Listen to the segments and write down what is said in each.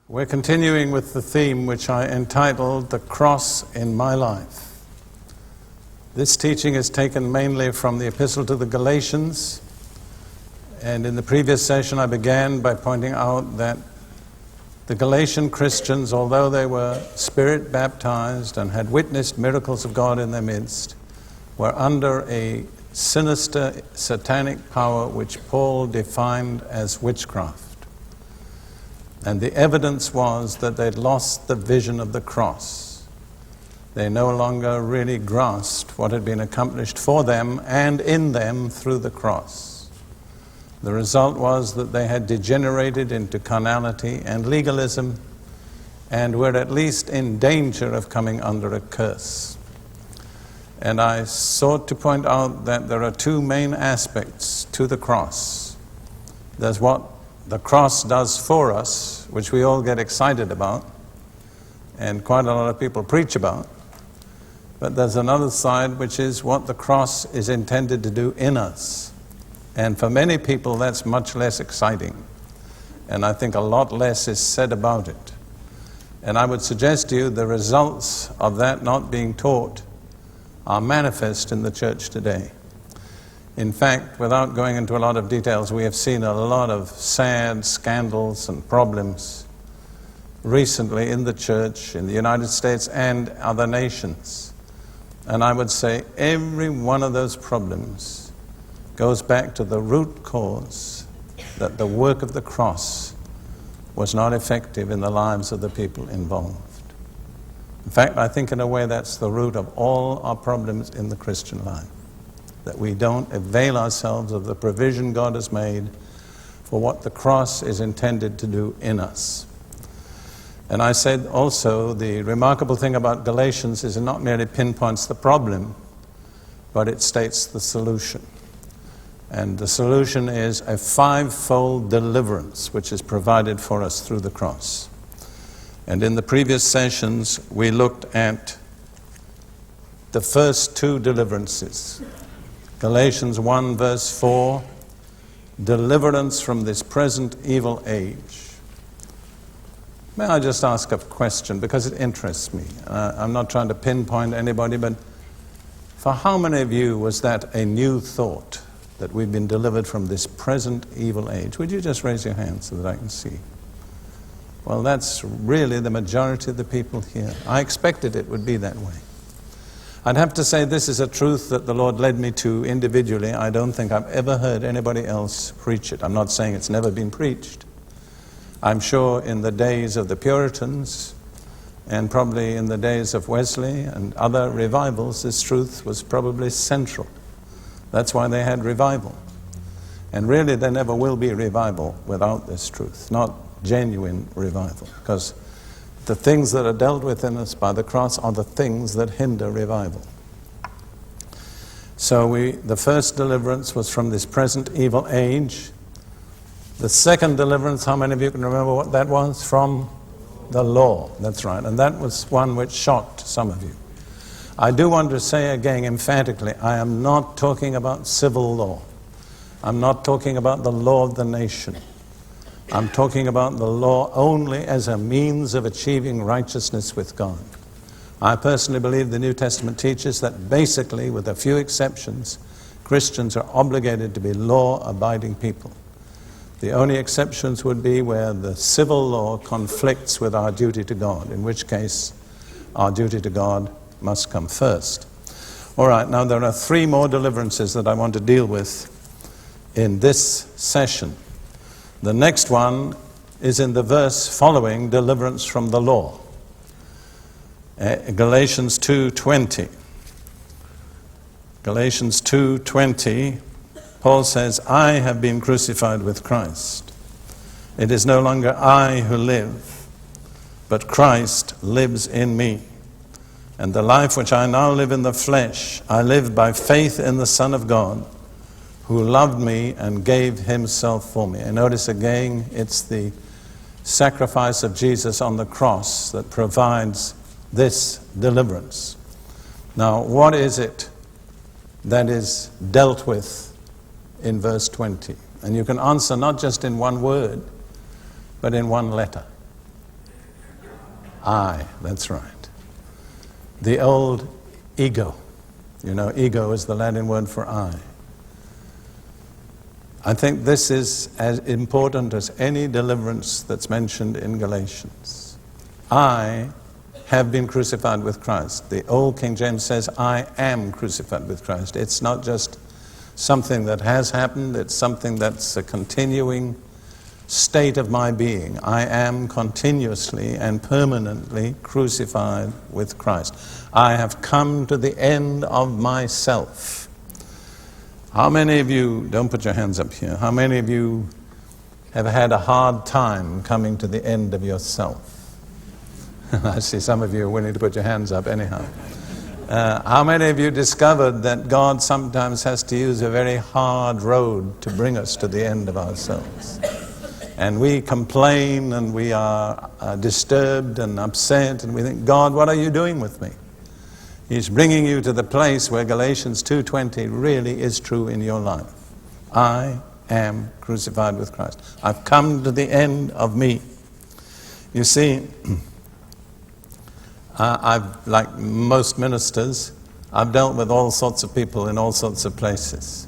We're continuing with the theme which I entitled The Cross in My Life. This teaching is taken mainly from the Epistle to the Galatians, and in the previous session I began by pointing out that the Galatian Christians, although they were Spirit baptized and had witnessed miracles of God in their midst, were under a sinister satanic power which Paul defined as witchcraft. And the evidence was that they'd lost the vision of the cross. They no longer really grasped what had been accomplished for them and in them through the cross. The result was that they had degenerated into carnality and legalism and were at least in danger of coming under a curse. And I sought to point out that there are two main aspects to the cross. There's what the cross does for us, which we all get excited about, and quite a lot of people preach about. But there's another side, which is what the cross is intended to do in us. And for many people, that's much less exciting. And I think a lot less is said about it. And I would suggest to you the results of that not being taught are manifest in the church today. In fact, without going into a lot of details, we have seen a lot of sad scandals and problems recently in the church, in the United States and other nations. And I would say every one of those problems goes back to the root cause that the work of the cross was not effective in the lives of the people involved. In fact, I think in a way that's the root of all our problems in the Christian life. That we don't avail ourselves of the provision God has made for what the cross is intended to do in us. And I said also the remarkable thing about Galatians is it not merely pinpoints the problem, but it states the solution. And the solution is a fivefold deliverance which is provided for us through the cross. And in the previous sessions we looked at the first two deliverances. Galatians 1 verse 4, deliverance from this present evil age. May I just ask a question, because it interests me. I'm not trying to pinpoint anybody, but for how many of you was that a new thought, that we've been delivered from this present evil age? Would you just raise your hand so that I can see? Well, that's really the majority of the people here. I expected it would be that way. I'd have to say this is a truth that the Lord led me to individually. I don't think I've ever heard anybody else preach it. I'm not saying it's never been preached. I'm sure in the days of the Puritans and probably in the days of Wesley and other revivals, this truth was probably central. That's why they had revival. And really there never will be revival without this truth, not genuine revival, because the things that are dealt with in us by the cross are the things that hinder revival. So the first deliverance was from this present evil age. The second deliverance, how many of you can remember what that was? From the law. That's right. And that was one which shocked some of you. I do want to say again emphatically, I am not talking about civil law. I'm not talking about the law of the nation. I'm talking about the law only as a means of achieving righteousness with God. I personally believe the New Testament teaches that basically, with a few exceptions, Christians are obligated to be law-abiding people. The only exceptions would be where the civil law conflicts with our duty to God, in which case our duty to God must come first. All right, now there are three more deliverances that I want to deal with in this session. The next one is in the verse following deliverance from the law. Galatians 2:20. Galatians 2:20, Paul says, I have been crucified with Christ. It is no longer I who live, but Christ lives in me. And the life which I now live in the flesh, I live by faith in the Son of God, who loved me and gave himself for me. And notice again, it's the sacrifice of Jesus on the cross that provides this deliverance. Now, what is it that is dealt with in verse 20? And you can answer not just in one word, but in one letter. I, that's right. The old ego. You know, ego is the Latin word for I. I think this is as important as any deliverance that's mentioned in Galatians. I have been crucified with Christ. The old King James says, I am crucified with Christ. It's not just something that has happened, it's something that's a continuing state of my being. I am continuously and permanently crucified with Christ. I have come to the end of myself. How many of you, don't put your hands up here, how many of you have had a hard time coming to the end of yourself? I see some of you are willing to put your hands up anyhow. How many of you discovered that God sometimes has to use a very hard road to bring us to the end of ourselves? And we complain and we are disturbed and upset and we think, God, what are you doing with me? He's bringing you to the place where Galatians 2:20 really is true in your life. I am crucified with Christ. I've come to the end of me. You see, I've, like most ministers, I've dealt with all sorts of people in all sorts of places.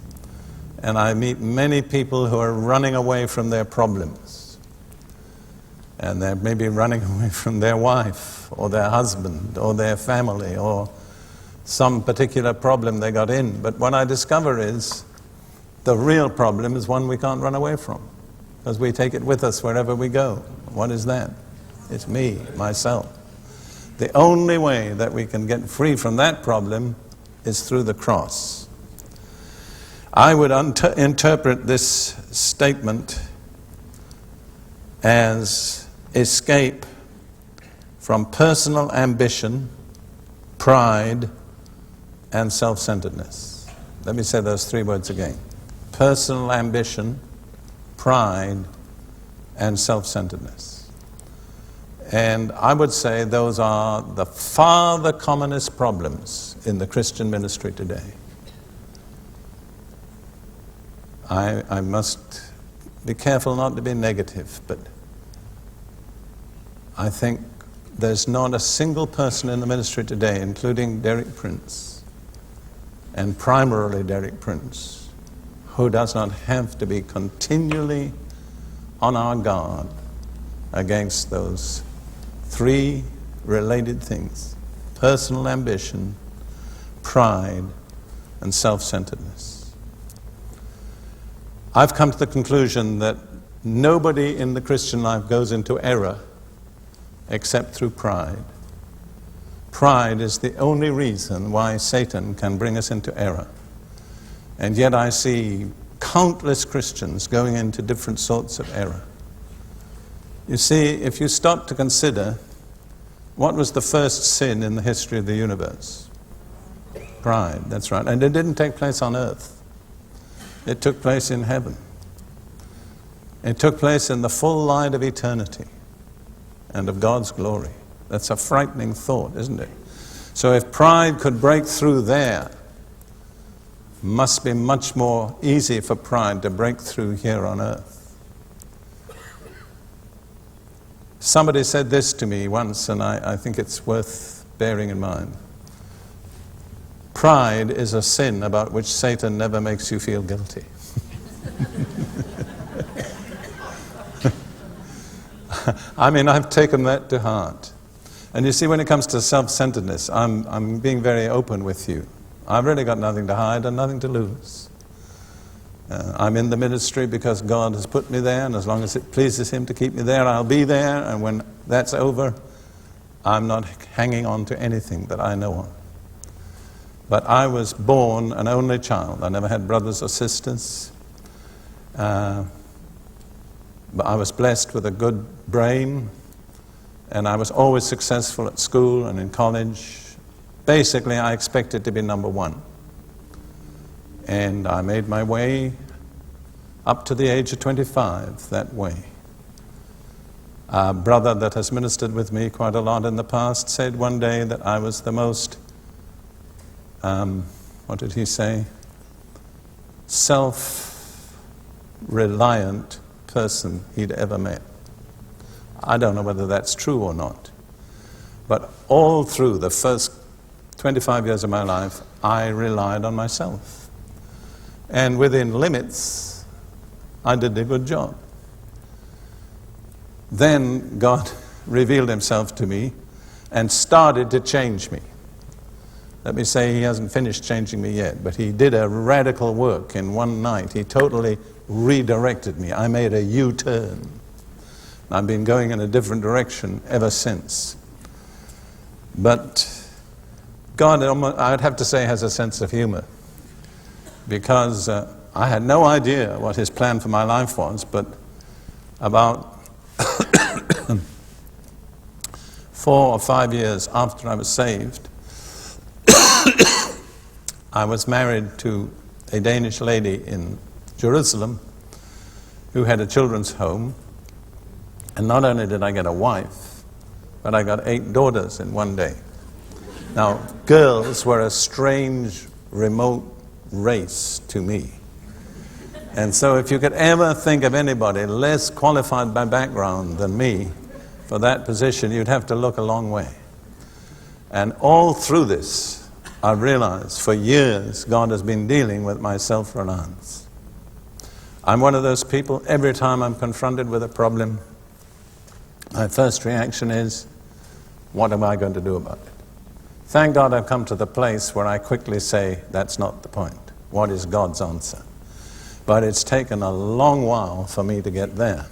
And I meet many people who are running away from their problems. And they're maybe running away from their wife, or their husband, or their family, or some particular problem they got in. But what I discover is the real problem is one we can't run away from, because we take it with us wherever we go. What is that? It's me, myself. The only way that we can get free from that problem is through the cross. I would interpret this statement as escape from personal ambition, pride, and self-centeredness. Let me say those three words again. Personal ambition, pride, and self-centeredness. And I would say those are the far the commonest problems in the Christian ministry today. I must be careful not to be negative, but I think there's not a single person in the ministry today, including Derek Prince, and primarily Derek Prince, who does not have to be continually on our guard against those three related things: personal ambition, pride, and self-centeredness. I've come to the conclusion that nobody in the Christian life goes into error except through pride. Pride is the only reason why Satan can bring us into error. And yet I see countless Christians going into different sorts of error. You see, if you stop to consider, what was the first sin in the history of the universe? Pride, that's right. And it didn't take place on earth. It took place in heaven. It took place in the full light of eternity and of God's glory. That's a frightening thought, isn't it? So if pride could break through there, it must be much more easy for pride to break through here on earth. Somebody said this to me once, and I think it's worth bearing in mind. Pride is a sin about which Satan never makes you feel guilty. I mean, I've taken that to heart. And you see, when it comes to self-centeredness, I'm being very open with you. I've really got nothing to hide and nothing to lose. I'm in the ministry because God has put me there, and as long as it pleases Him to keep me there, I'll be there. And when that's over, I'm not hanging on to anything that I know of. But I was born an only child. I never had brothers or sisters. But I was blessed with a good brain, and I was always successful at school and in college. Basically, I expected to be number one. And I made my way up to the age of 25 that way. A brother that has ministered with me quite a lot in the past said one day that I was the most what did he say? Self-reliant person he'd ever met. I don't know whether that's true or not. But all through the first 25 years of my life, I relied on myself. And within limits, I did a good job. Then God revealed himself to me and started to change me. Let me say he hasn't finished changing me yet, but he did a radical work in one night. He totally redirected me. I made a U-turn. I've been going in a different direction ever since. But God, I'd have to say, has a sense of humor, because I had no idea what his plan for my life was, but about 4 or 5 years after I was saved, I was married to a Danish lady in Jerusalem who had a children's home. And not only did I get a wife, but I got 8 daughters in one day. Now, girls were a strange, remote race to me. And so if you could ever think of anybody less qualified by background than me for that position, you'd have to look a long way. And all through this, I realized for years God has been dealing with my self-reliance. I'm one of those people, every time I'm confronted with a problem, my first reaction is, what am I going to do about it? Thank God I've come to the place where I quickly say, that's not the point. What is God's answer? But it's taken a long while for me to get there.